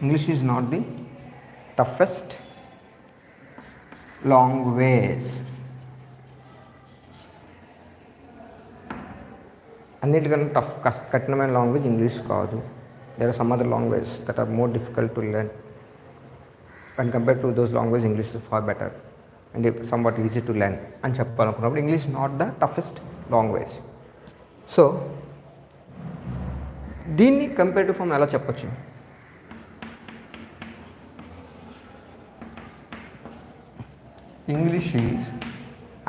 [SPEAKER 1] English is not the toughest language. అన్నిటికన్నా కఠినమైన లాంగ్వేజ్ ఇంగ్లీష్ కాదు. There are some other language that are more difficult to learn. when compared to those languages, English is far better and somewhat easy to learn అని చెప్పాలనుకున్నప్పుడు English not the toughest language. So దీన్ని కంపేరిటివ్ ఫామ్ ఎలా చెప్పచ్చు? ఇంగ్లీష్ ఈజ్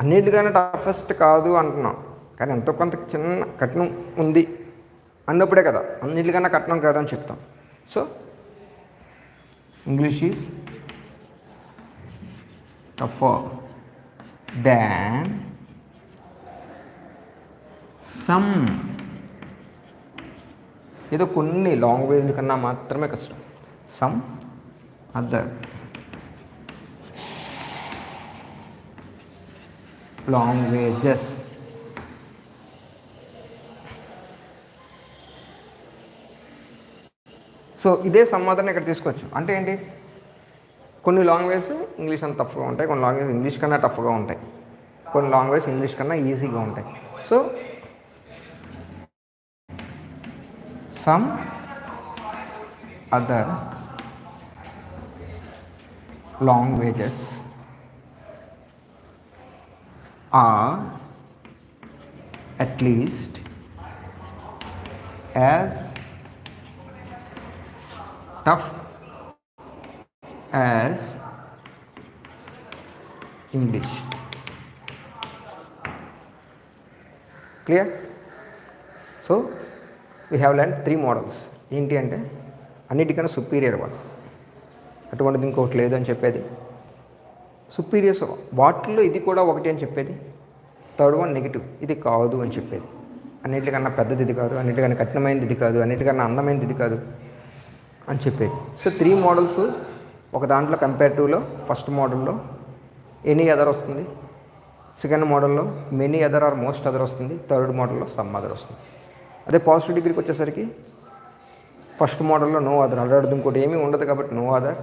[SPEAKER 1] అన్నిటికన్నా టఫెస్ట్ కాదు అంటున్నాం, కానీ ఎంతో కొంత చిన్న కఠినం ఉంది అన్నప్పుడే కదా అన్నిటికన్నా కట్నం కాదు అని చెప్తాం. So English is tougher than some. ఏదో కొన్ని లాంగ్వేజ్ కన్నా మాత్రమే కష్టం. Some other languages. సో ఇదే సమాధానం ఇక్కడ తీసుకోవచ్చు. అంటే ఏంటి, కొన్ని లాంగ్వేజ్ ఇంగ్లీష్ అంత టఫ్గా ఉంటాయి, కొన్ని లాంగ్వేజ్ ఇంగ్లీష్ కన్నా టఫ్గా ఉంటాయి, కొన్ని లాంగ్వేజ్ ఇంగ్లీష్ కన్నా ఈజీగా ఉంటాయి. So some other languages are at least as tough as English. Clear? So we have learned 3 models. ఏంటి అంటే అన్నిటికన్నా సుపీరియర్ వన్, అటువంటిది ఇంకొకటి లేదు అని చెప్పేది. సుపీరియర్స్ వాటిల్లో ఇది కూడా ఒకటి అని చెప్పేది. థర్డ్ వన్ నెగిటివ్, ఇది కాదు అని చెప్పేది. అన్నిటికన్నా పెద్దది ఇది కాదు, అన్నిటికన్నా కఠినమైనది ఇది కాదు, అన్నిటికన్నా అందమైనది ఇది కాదు అని చెప్పేది. So 3 models. ఒక దాంట్లో కంపేరిటివ్లో ఫస్ట్ మోడల్లో ఎనీ అదర్ వస్తుంది, సెకండ్ మోడల్లో many other or most other వస్తుంది, థర్డ్ మోడల్లో సమ్ అదర్ వస్తుంది. అదే పాజిటివ్ డిగ్రీకి వచ్చేసరికి ఫస్ట్ మోడల్లో నో అదర్, అడగదు ఇంకోటి ఏమీ ఉండదు కాబట్టి నో అదర్.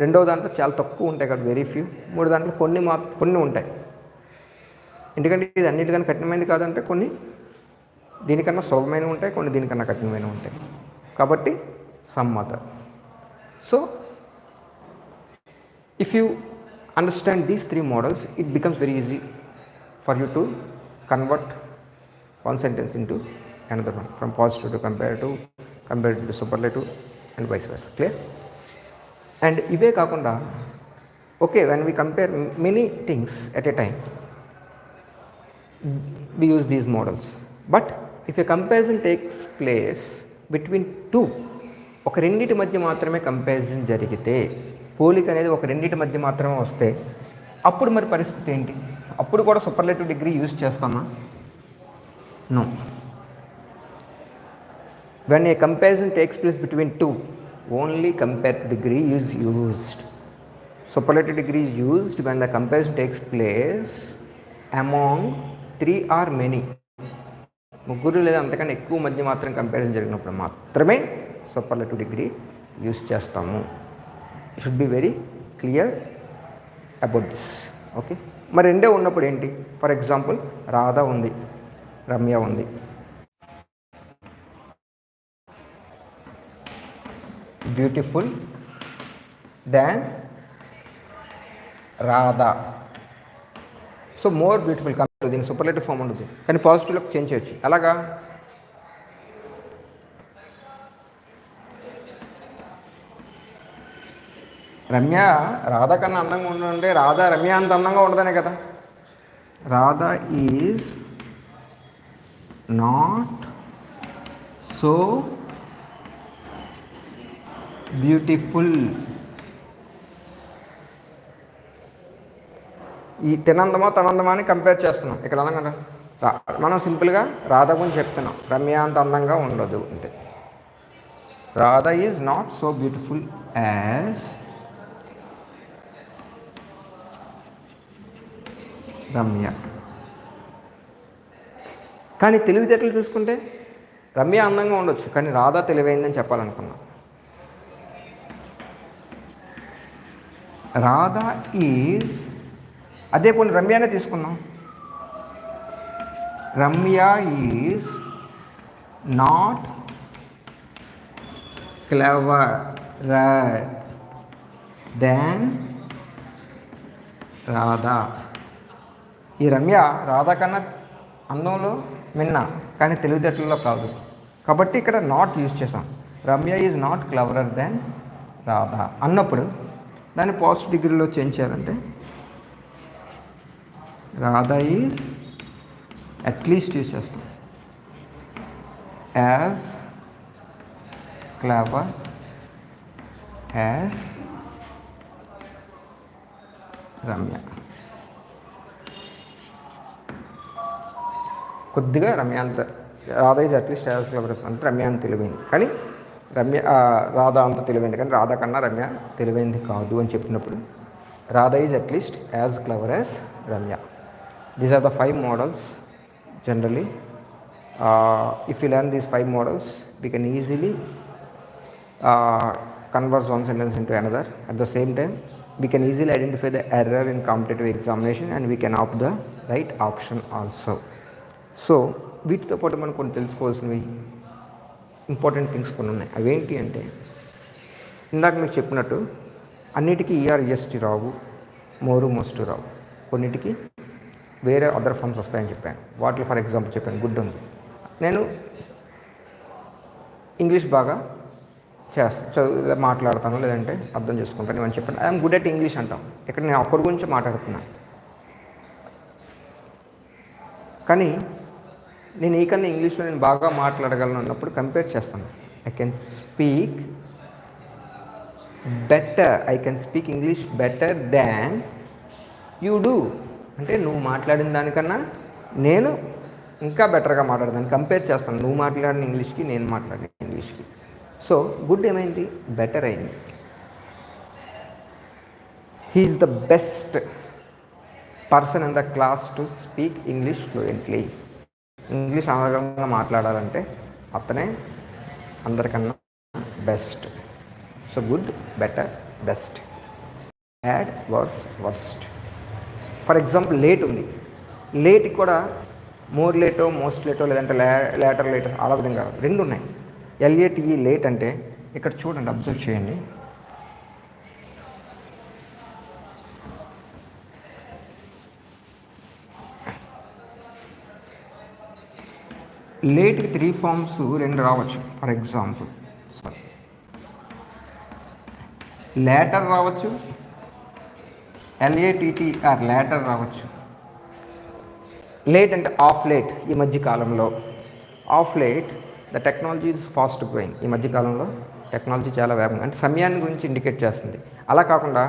[SPEAKER 1] రెండవ దాంట్లో చాలా తక్కువ ఉంటాయి కాబట్టి వెరీ ఫ్యూ. మూడు దాంట్లో కొన్ని ఉంటాయి. ఎందుకంటే ఇది అన్నిటికన్నా కఠినమైనది కాదంటే కొన్ని దీనికన్నా సులభమైనవి ఉంటాయి, కొన్ని దీనికన్నా కఠినమైనవి ఉంటాయి కాబట్టి some other. So if you understand these 3 models, it becomes very easy for you to convert one sentence into another one, from positive to comparative, comparative to superlative and vice versa. Clear? And ive kaakunda, okay, when we compare many things at a time, we use these models. But if a comparison takes place between 2, ఒక రెండింటి మధ్య మాత్రమే కంపారిజన్ జరిగితే, పోలిక అనేది ఒక రెండింటి మధ్య మాత్రమే వస్తే అప్పుడు మరి పరిస్థితి ఏంటి? అప్పుడు కూడా సూపర్లేటివ్ డిగ్రీ యూజ్ చేస్తామా? No. When a comparison takes place between 2, only comparative degree is used. Superlative degree is used when the comparison takes place among 3 or many, ముగ్గురు లేదా అంతకన్నా ఎక్కువ మధ్య మాత్రం కంపారిజన్ జరిగినప్పుడు మాత్రమే సూపర్లేటివ్ డిగ్రీ యూజ్ చేస్తాము. You should be very clear about this. Okay, మరి రెండే ఉన్నప్పుడు ఏంటి? ఫర్ ఎగ్జాంపుల్ రాధా ఉంది, రమ్య ఉంది. బ్యూటిఫుల్ దాన్ Radha. So more beautiful compare, దీనికి సూపర్లేటివ్ ఫామ్ ఉండదు కానీ పాజిటివ్లో చేంజ్ చేయొచ్చు. అలాగా రమ్య రాధా కన్నా అందంగా ఉండంటే రాధా రమ్య అంత అందంగా ఉండదనే కదా. Radha is not so beautiful. ఈ తినందమా తనందమా అని కంపేర్ చేస్తున్నాం ఇక్కడ. అనగా మనం సింపుల్గా రాధా గురించి చెప్తున్నాం, రమ్య అంత అందంగా ఉండదు అంటే. Radha is not so beautiful as Ramya. కానీ తెలివితేటలు చూసుకుంటే రమ్య అందంగా ఉండొచ్చు కానీ రాధా తెలివైందని చెప్పాలనుకున్నాం. రాధా ఈజ్, అదే కొన్ని రమ్యనే తీసుకున్నాం, Ramya is not cleverer then Radha. ఈ రమ్య రాధా కన్నా అందంలో మిన్న కానీ తెలివితేటల్లో కాదు కాబట్టి ఇక్కడ నాట్ యూజ్ చేసాం. Ramya is not cleverer than Radha అన్నప్పుడు దాన్ని పాజిటివ్ డిగ్రీలో చేంజ్ చేయాలంటే రాధా ఈజ్ అట్లీస్ట్ యూజ్ చేస్తాం. As clever as Ramya. కొద్దిగా రమ్య అంత, Radha is at least as clever అంటే రమ్య అంత తెలివైంది, కానీ రాధా అంత తెలివైంది, కానీ రాధా కన్నా రమ్య తెలివైంది కాదు అని చెప్పినప్పుడు Radha is at least as clever as Ramya. These are the 5 models generally. If you learn these 5 models, we can easily convert one sentence into another. At the same time, we can easily identify the error in competitive examination and we can opt the right option also. So వీటితో పాటు మనం కొన్ని తెలుసుకోవాల్సినవి ఇంపార్టెంట్ థింగ్స్ కొన్ని ఉన్నాయి. అవేంటి అంటే, ఇందాక మీకు చెప్పినట్టు అన్నిటికీ ఈఆర్ఎస్టీ రావు, మోస్ట్ రావు, కొన్నిటికి వేరే అదర్ ఫామ్స్ వస్తాయని చెప్పాను. వాటిలో ఫర్ ఎగ్జాంపుల్ చెప్పాను, గుడ్ ఉంది. నేను ఇంగ్లీష్ బాగా మాట్లాడతాను, లేదంటే అర్థం చేసుకుంటాను అని చెప్పాను. ఐఎమ్ గుడ్ అట్ ఇంగ్లీష్ అంటాం. ఇక్కడ నేను ఒక్కరి గురించి మాట్లాడుతున్నాను, కానీ నేను ఈకన్నా ఇంగ్లీష్లో నేను బాగా మాట్లాడగలను అన్నప్పుడు కంపేర్ చేస్తాను. I can speak English better than you do. అంటే నువ్వు మాట్లాడిన దానికన్నా నేను ఇంకా బెటర్గా మాట్లాడదాన్ని కంపేర్ చేస్తాను, నువ్వు మాట్లాడిన ఇంగ్లీష్కి నేను మాట్లాడిన ఇంగ్లీష్కి. సో గుడ్ ఏమైంది, బెటర్ అయింది. He is the best person in the class to speak English fluently. English అనర్గళంగా మాట్లాడాలంటే అతనే అందరికన్నా best. So good, better, best. Bad, worst. For example late ఉంది. లేట్కి కూడా మోర్ లేటో, మోస్ట్ లేటో, లేదంటే లేటర్ లేటో అలా విధంగా రెండు ఉన్నాయి. LATE లేట్ అంటే ఇక్కడ చూడండి, అబ్జర్వ్ చేయండి. లేట్కి 3 ఫామ్స్ 2 రావచ్చు. ఫర్ ఎగ్జాంపుల్ లేటర్ రావచ్చు, LATTR లేటర్ రావచ్చు. లేట్ అంటే ఆఫ్ లేట్. ఈ మధ్య కాలంలో of late, the technology is fast growing. ఈ మధ్యకాలంలో టెక్నాలజీ చాలా వేగంగా, అంటే సమయాన్ని గురించి ఇండికేట్ చేస్తుంది. అలా కాకుండా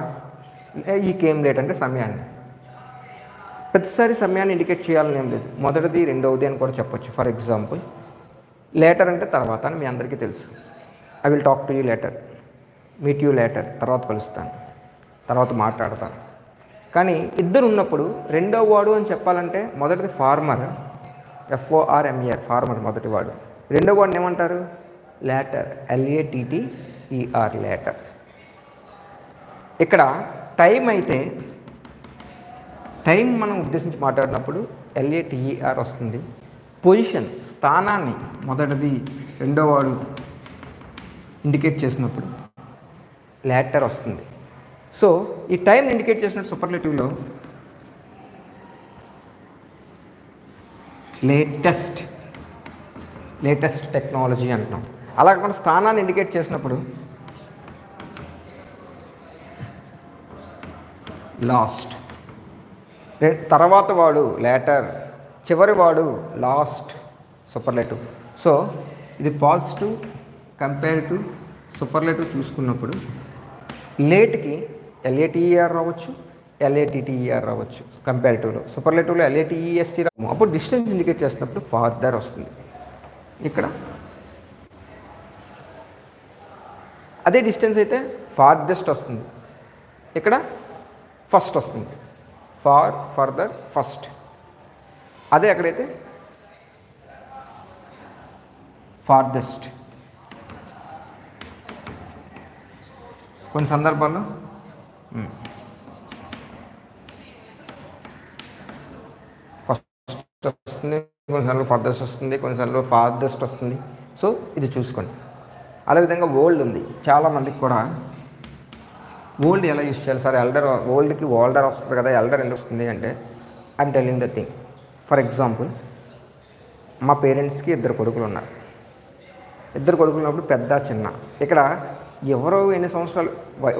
[SPEAKER 1] ఈ కేమ్ లేట్ అంటే సమయాన్ని, ప్రతిసారి సమయాన్ని ఇండికేట్ చేయాలని ఏం లేదు, మొదటిది రెండవది అని కూడా చెప్పొచ్చు. ఫర్ ఎగ్జాంపుల్ లేటర్ అంటే తర్వాత అని మీ అందరికీ తెలుసు. I will talk to you later, meet you later, తర్వాత కలుస్తాను, తర్వాత మాట్లాడతాను. కానీ ఇద్దరు ఉన్నప్పుడు రెండవ వాడు అని చెప్పాలంటే మొదటిది ఫార్మర్, FORMER ఫార్మర్ మొదటి వాడు. రెండవ వాడిని ఏమంటారు, లేటర్, LATTER లేటర్. ఇక్కడ టైం అయితే టైం మనం ఉద్దేశించి మాట్లాడినప్పుడు LATER వస్తుంది. పొజిషన్, స్థానాన్ని మొదటిది రెండో వాడు ఇండికేట్ చేసినప్పుడు లేటర్ వస్తుంది. సో ఈ టైం ఇండికేట్ చేసినట్టు సూపర్లేటివ్లో లేటెస్ట్ టెక్నాలజీ అంటున్నాం. అలా కాకుండా స్థానాన్ని ఇండికేట్ చేసినప్పుడు లాస్ట్. తర్వాత వాడు లేటర్, చివరి వాడు లాస్ట్, సూపర్లేటివ్. సో ఇది పాజిటివ్ కంపేరిటివ్ సూపర్లేటివ్ చూసుకున్నప్పుడు లేట్కి LATER రావచ్చు, LATTER రావచ్చు. కంపారిటివ్లో సూపర్లేటివ్లో LATEST రావు. అప్పుడు డిస్టెన్స్ ఇండికేట్ చేసినప్పుడు ఫార్దర్ వస్తుంది. ఇక్కడ అదే డిస్టెన్స్ అయితే ఫార్దెస్ట్ వస్తుంది, ఇక్కడ ఫస్ట్ వస్తుంది. Further, first. అదే అక్కడైతే ఫార్దెస్ట్. కొన్ని సందర్భాల్లో ఫస్ట్ వస్తుంది, కొన్నిసార్లు ఫర్దెస్ట్ వస్తుంది, కొన్నిసార్లు ఫార్దెస్ట్ వస్తుంది. సో ఇది చూసుకోండి. అదేవిధంగా ఓల్డ్ ఉంది. చాలామందికి కూడా ఓల్డ్ ఎలా యూజ్ చేయాలి సార్, ఓల్డ్కి ఓల్డర్ వస్తుంది కదా, ఎల్డర్ ఎందుకు వస్తుంది అంటే I'm telling the thing. For example మా పేరెంట్స్కి 2 కొడుకులు ఉన్నారు. 2 కొడుకులు ఉన్నప్పుడు పెద్ద చిన్న. ఇక్కడ ఎవరో ఎన్ని సంవత్సరాలు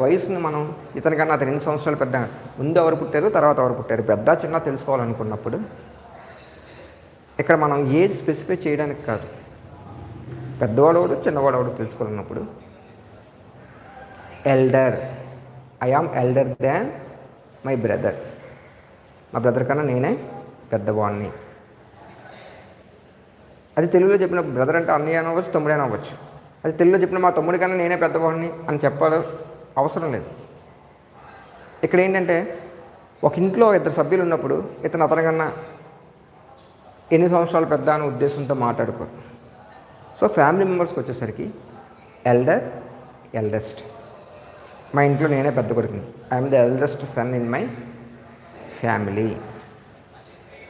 [SPEAKER 1] వయసుని మనం ఇతనికన్నా అతను ఎన్ని సంవత్సరాలు పెద్ద, ముందు ఎవరు పుట్టారు, తర్వాత ఎవరు పుట్టారు, పెద్ద చిన్న తెలుసుకోవాలనుకున్నప్పుడు ఇక్కడ మనం ఏజ్ స్పెసిఫై చేయడానికి కాదు, పెద్దవాడోడు చిన్నవాడోడు తెలుసుకోవాలన్నప్పుడు elder, I am elder than my brother, మా బ్రదర్ కన్నా నేనే పెద్దవాడిని. అది తెలుగులో చెప్పినప్పుడు బ్రదర్ అంటే అన్నయ్య అవ్వచ్చు, తమ్ముడైనా అవ్వచ్చు. అది తెలుగులో చెప్పిన మా తమ్ముడి కన్నా నేనే పెద్దవాడిని అని చెప్పాలి అవసరం లేదు. ఇక్కడ ఏంటంటే ఒక ఇంట్లో ఇద్దరు సభ్యులు ఉన్నప్పుడు ఇతను అతనికన్నా ఎన్ని సంవత్సరాలు పెద్ద అనే ఉద్దేశంతో మాట్లాడుకోరు. సో ఫ్యామిలీ మెంబర్స్కి వచ్చేసరికి ఎల్డర్, ఎల్డెస్ట్. మా ఇంట్లో నేనే పెద్ద కొడుకుని. I'm the eldest son in my family.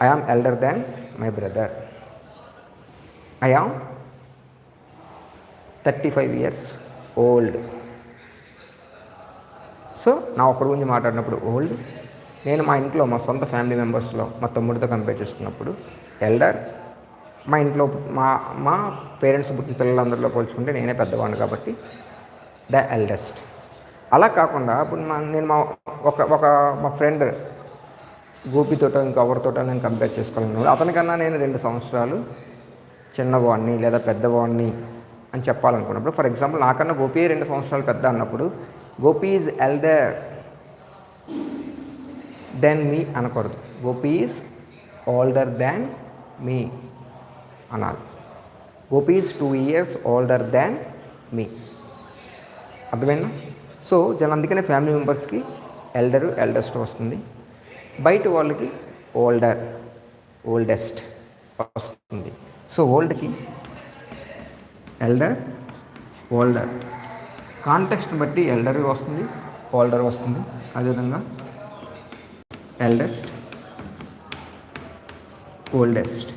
[SPEAKER 1] I am elder than my brother. I am 35 years old. So నా ఒక్కడి గురించి మాట్లాడినప్పుడు ఓల్డ్. నేను మా ఇంట్లో మా సొంత ఫ్యామిలీ మెంబర్స్లో మా తమ్ముడితో కంపేర్ చేసుకున్నప్పుడు ఎల్డర్. మా ఇంట్లో మా పేరెంట్స్ పుట్టిన పిల్లలందరిలో పోల్చుకుంటే నేనే పెద్దవాడిని కాబట్టి ద ఎల్డెస్ట్. అలా కాకుండా ఇప్పుడు నేను మా ఫ్రెండ్ గోపితోటో ఇంకెవరితోటో నేను కంపేర్ చేసుకోవాలన్నప్పుడు అతనికన్నా నేను 2 సంవత్సరాలు చిన్నవాడిని లేదా పెద్దవాడిని అని చెప్పాలనుకున్నప్పుడు, ఫర్ ఎగ్జాంపుల్ నాకన్నా గోపి 2 సంవత్సరాలు పెద్ద అన్నప్పుడు Gopi is elder than me అనకూడదు. Gopi is older than me అనాలి. Gopi is 2 years older than me. అర్థమైందా? సో అందుకనే ఫ్యామిలీ మెంబర్స్కి ఎల్డరు, ఎల్డెస్ట్ వస్తుంది. బయట వాళ్ళకి ఓల్డర్, ఓల్డెస్ట్ వస్తుంది. సో ఓల్డ్కి ఎల్డర్, ఓల్డర్. కాంటెక్స్ట్ బట్టి ఎల్డర్ వస్తుంది, ఓల్డర్ వస్తుంది. అదేవిధంగా ఎల్డెస్ట్, ఓల్డెస్ట్.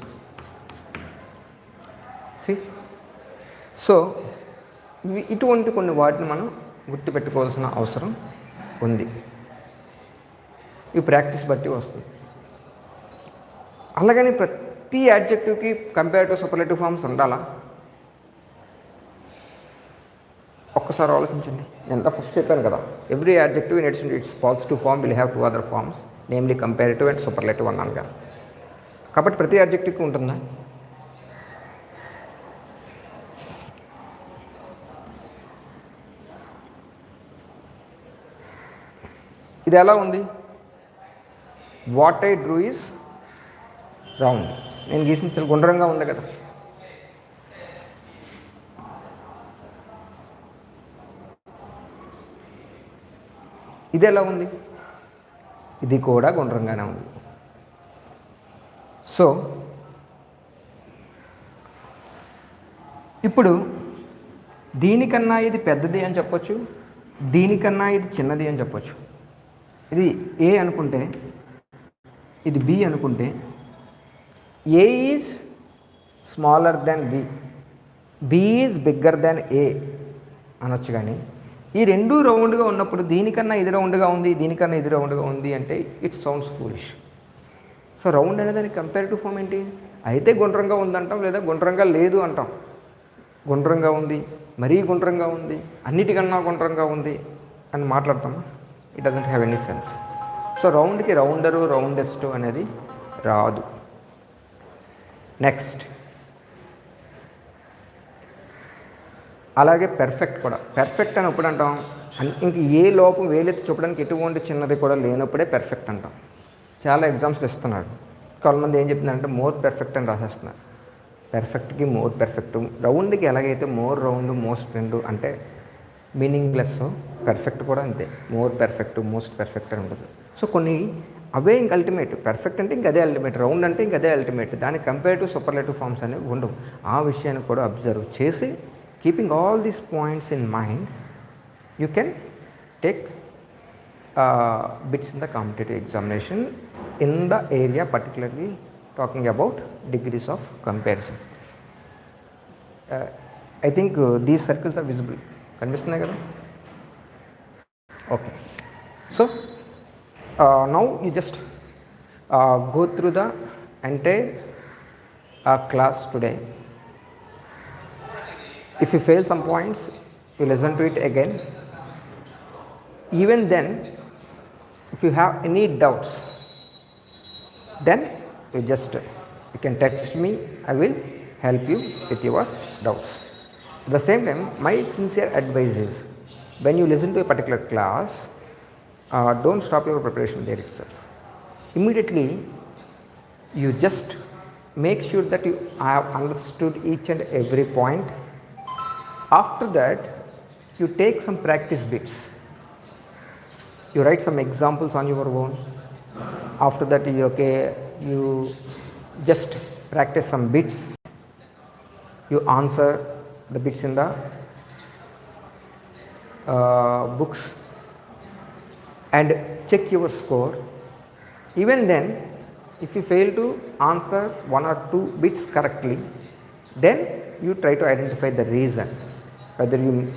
[SPEAKER 1] సో ఇటువంటి కొన్ని వాటిని మనం గుర్తుపెట్టుకోవాల్సిన అవసరం ఉంది. ఈ ప్రాక్టీస్ బట్టి వస్తుంది. అలాగని ప్రతి యాడ్జెక్టివ్కి కంపేరేటివ్ సూపర్లేటివ్ ఫార్మ్స్ ఉండాలా? ఒక్కసారి ఆలోచించండి. నేను ఫస్ట్ చెప్పాను కదా, every adjective in its positive form will have 2 other forms, namely comparative and superlative అన్నాను కదా. కాబట్టి ప్రతి యాడ్జెక్టివ్కి ఉంటుందా? ఇది ఎలా ఉంది? What I drew is round. నేను గీసిన చాలా గుండ్రంగా ఉంది కదా. ఇది ఎలా ఉంది? ఇది కూడా గుండ్రంగానే ఉంది. సో ఇప్పుడు దీనికన్నా ఇది పెద్దది అని చెప్పొచ్చు, దీనికన్నా ఇది చిన్నది అని చెప్పొచ్చు. ఇది ఏ అనుకుంటే ఇది బి అనుకుంటే A is smaller than B, B is bigger than A అనొచ్చు. కానీ ఈ రెండు రౌండ్గా ఉన్నప్పుడు దీనికన్నా ఇది రౌండ్గా ఉంది, దీనికన్నా ఇది రౌండ్గా ఉంది అంటే it sounds foolish. So round అనేది దానికి కంపారిటివ్ ఫామ్ ఏంటి? అయితే గుండ్రంగా ఉందంటాం, లేదా గుండ్రంగా లేదు అంటాం. గుండ్రంగా ఉంది, మరీ గుండ్రంగా ఉంది, అన్నిటికన్నా గుండ్రంగా ఉంది అని మాట్లాడతామా? It doesn't have any sense. So రౌండ్కి రౌండరు, రౌండెస్ట్ అనేది రాదు. నెక్స్ట్ అలాగే పెర్ఫెక్ట్ కూడా. పెర్ఫెక్ట్ అని ఎప్పుడు అంటాం? ఇంక ఏ లోపం వేలెత్తి చూపడానికి ఎటువంటి చిన్నది కూడా లేనప్పుడే పెర్ఫెక్ట్ అంటాం. చాలా ఎగ్జామ్స్లు ఇస్తున్నాడు. కొంతమంది ఏం చెప్తున్నారంటే మోర్ పెర్ఫెక్ట్ అని రాసేస్తున్నారు. పెర్ఫెక్ట్కి మోర్ పెర్ఫెక్ట్, రౌండ్కి ఎలాగైతే మోర్ రౌండ్ మోస్ట్ రెండు అంటే మీనింగ్లెస్, పెర్ఫెక్ట్ కూడా అంతే. మోర్ పెర్ఫెక్ట్, మోస్ట్ పెర్ఫెక్ట్ అని ఉంటుంది. సో కొన్ని అవే ఇంక అల్టిమేట్. పెర్ఫెక్ట్ అంటే ఇంక అదే అల్టిమేట్, రౌండ్ అంటే ఇంక అదే అల్టిమేట్. దానికి కంపేరిటివ్ సూపర్లేటివ్ ఫార్మ్స్ అనేవి ఉండవు. ఆ విషయాన్ని కూడా అబ్జర్వ్ చేసి keeping all these points in mind, you can take bits in the competitive examination in the area particularly talking about degrees of comparison. I think these circles are visible. Kanvistunnai kada? Okay. So now you just go through the entire class today. If you fail some points, you listen to it again. Even then, if you have any doubts, then you can text me. I will help you with your doubts. At the same time, my sincere advice is when you listen to a particular class, don't stop your preparation there itself. Immediately, you just make sure that you have understood each and every point. After that, you take some practice bits. You write some examples on your own. After that, you just practice some bits. You answer the bits in the books and check your score. Even then, if you fail to answer one or two bits correctly, then you try to identify the reason, whether you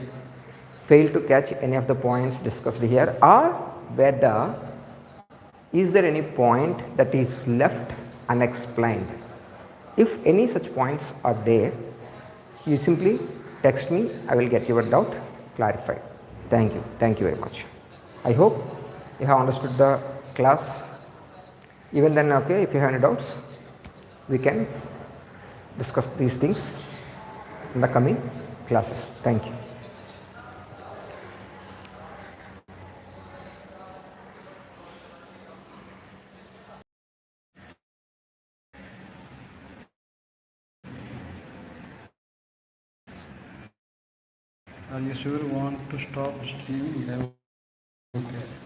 [SPEAKER 1] fail to catch any of the points discussed here, or whether is there any point that is left unexplained. If any such points are there, you simply text me, I will get your doubt clarified. Thank you very much. I hope you have understood the class. Even then, okay, if you have any doubts, we can discuss these things in the coming classes. Thank you.
[SPEAKER 2] Are you sure you want to stop streaming? Okay.